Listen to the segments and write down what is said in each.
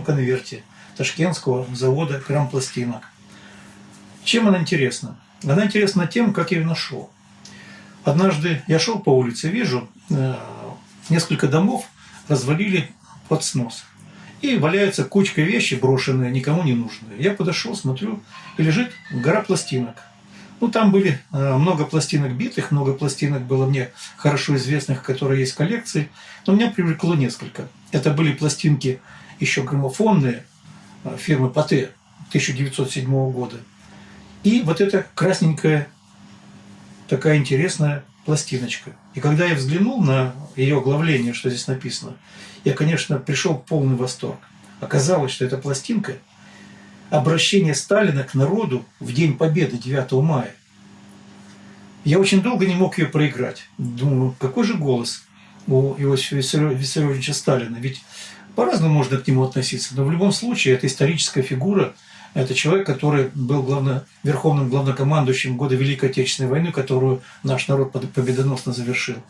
конверте ташкентского завода «Крампластинок». Чем она интересна? Она интересна тем, как я ее нашел. Однажды я шел по улице, вижу, несколько домов развалили под снос. И валяется кучка вещей брошенные, никому не нужные. Я подошел, смотрю, и лежит гора пластинок. Ну, там были много пластинок битых, много пластинок было мне хорошо известных, которые есть в коллекции. Но меня привлекло несколько. Это были пластинки еще граммофонные фирмы Патэ 1907 года. И вот эта красненькая такая интересная пластиночка. И когда я взглянул на ее оглавление, что здесь написано, я, конечно, пришел в полный восторг. Оказалось, что эта пластинка – обращение Сталина к народу в День Победы 9 мая. Я очень долго не мог ее проиграть. Думаю, какой же голос у Иосифа Виссарионовича Сталина. Ведь по-разному можно к нему относиться. Но в любом случае, это историческая фигура. Это человек, который был верховным главнокомандующим в годы Великой Отечественной войны, которую наш народ победоносно завершил.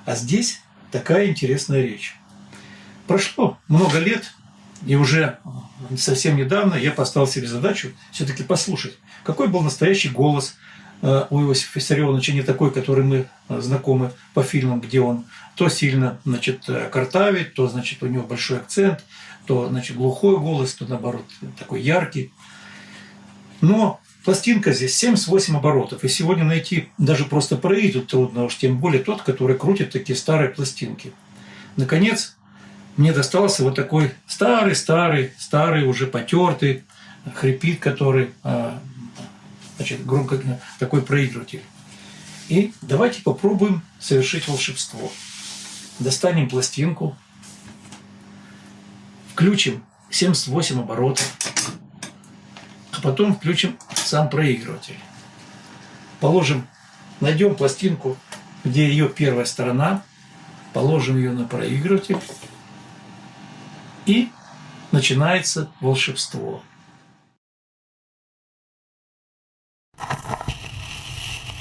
А здесь такая интересная речь. Прошло много лет, и уже совсем недавно я поставил себе задачу все-таки послушать, какой был настоящий голос у Иосифа Виссарионовича, не такой, который мы знакомы по фильмам, где он то сильно, картавит, то, у него большой акцент, то, глухой голос, то, наоборот, такой яркий. Но пластинка здесь 78 оборотов, и сегодня найти даже просто проигрывать трудно, уж тем более тот, который крутит такие старые пластинки. Наконец, мне достался вот такой старый, уже потертый, хрипит, который, громко такой проигрыватель. И давайте попробуем совершить волшебство. Достанем пластинку, включим 78 оборотов, а потом включим сам проигрыватель. Найдем пластинку, где ее первая сторона, положим ее на проигрыватель, и начинается волшебство.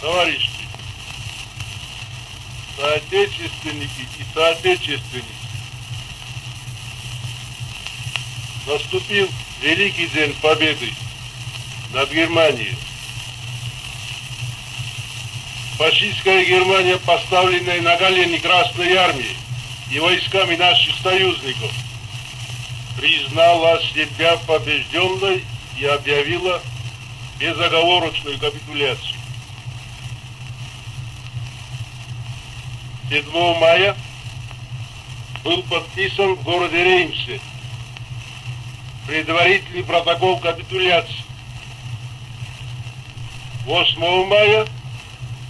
Товарищи, соотечественники и соотечественники, наступил великий день победы над Германией. Фашистская Германия, поставленная на колени Красной Армии и войсками наших союзников, признала себя побежденной и объявила безоговорочную капитуляцию. 7 мая был подписан в городе Реймсе предварительный протокол капитуляции. 8 мая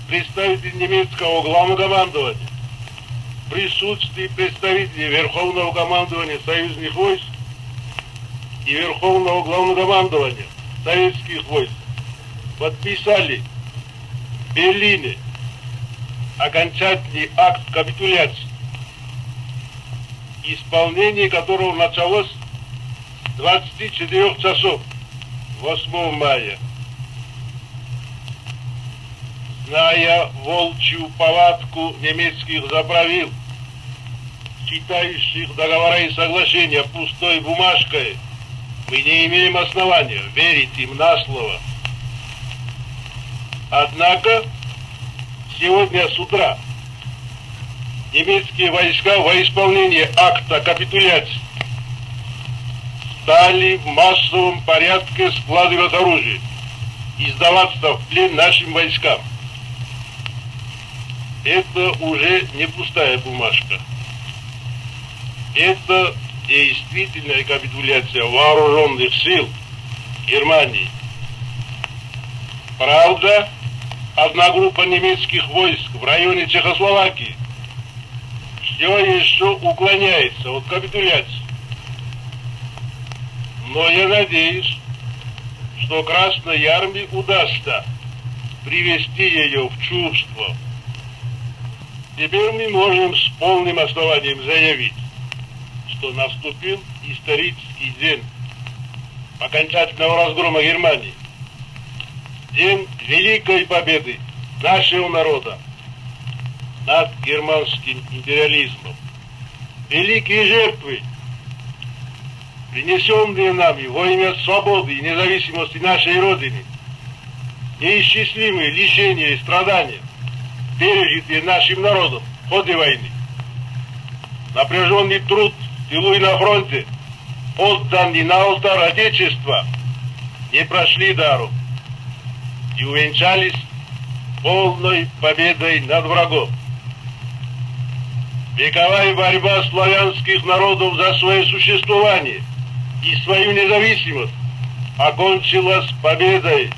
представитель немецкого главнокомандования в присутствии представителей Верховного командования союзных войск и Верховного главнокомандования советских войск подписали в Берлине окончательный акт капитуляции, исполнение которого началось с 24 часов 8 мая. Зная волчью повадку немецких заправил, считающих договора и соглашения пустой бумажкой, мы не имеем основания верить им на слово. Однако сегодня с утра немецкие войска во исполнение акта капитуляции стали в массовом порядке складывать оружие и сдаваться в плен нашим войскам. Это уже не пустая бумажка. Это действительная капитуляция вооруженных сил Германии. Правда, одна группа немецких войск в районе Чехословакии все еще уклоняется от капитуляции. Но я надеюсь, что Красной Армии удастся привести ее в чувство. Теперь мы можем с полным основанием заявить, что наступил исторический день окончательного разгрома Германии. День великой победы нашего народа над германским империализмом. Великие жертвы принесенные нами во имя свободы и независимости нашей Родины, неисчислимые лишения и страдания, пережитые нашим народом в ходе войны, напряженный труд в тылу и на фронте, отданный на алтарь Отечества, не прошли даром и увенчались полной победой над врагом. Вековая борьба славянских народов за свое существование и свою независимость окончилась победой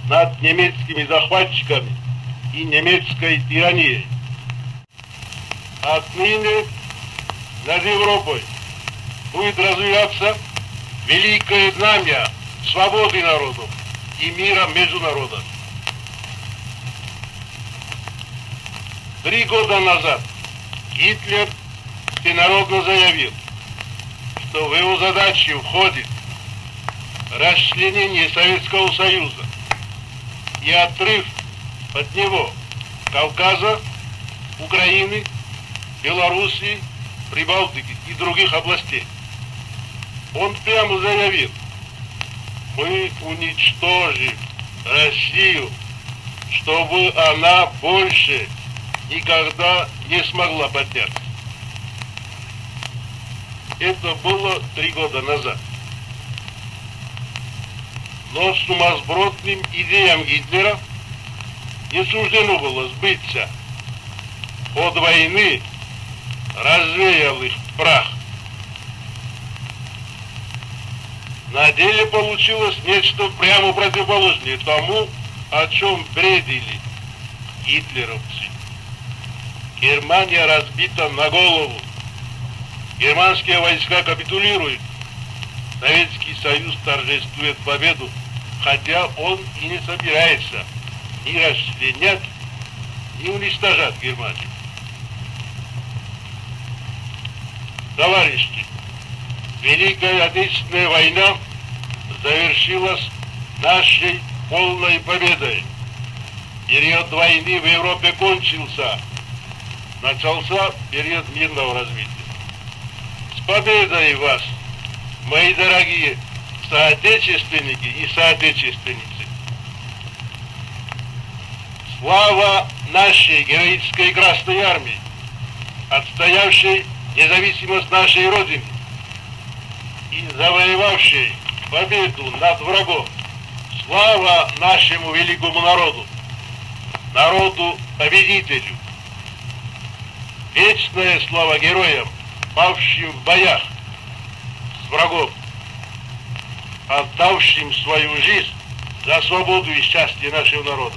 над немецкими захватчиками и немецкой тиранией. Отныне над Европой будет развиваться великое знамя свободы народов и мира между народами. 3 года назад Гитлер всенародно заявил, что в его задачу входит расчленение Советского Союза и отрыв от него Кавказа, Украины, Белоруссии, Прибалтики и других областей. Он прямо заявил: мы уничтожим Россию, чтобы она больше никогда не смогла подняться. Это было 3 года назад. Но сумасбродным идеям Гитлера не суждено было сбыться. Ход войны развеял их в прах. На деле получилось нечто прямо противоположное тому, о чем бредили гитлеровцы. Германия разбита на голову. Германские войска капитулируют. Советский Союз торжествует победу, хотя он и не собирается ни расчленять, ни уничтожать Германию. Товарищи, Великая Отечественная война завершилась нашей полной победой. Период войны в Европе кончился. Начался период мирного развития. С победой вас, мои дорогие соотечественники и соотечественницы! Слава нашей героической Красной Армии, отстоявшей независимость нашей Родины и завоевавшей победу над врагом! Слава нашему великому народу, народу-победителю! Вечная слава героям, павшим в боях с врагом, отдавшим свою жизнь за свободу и счастье нашего народа.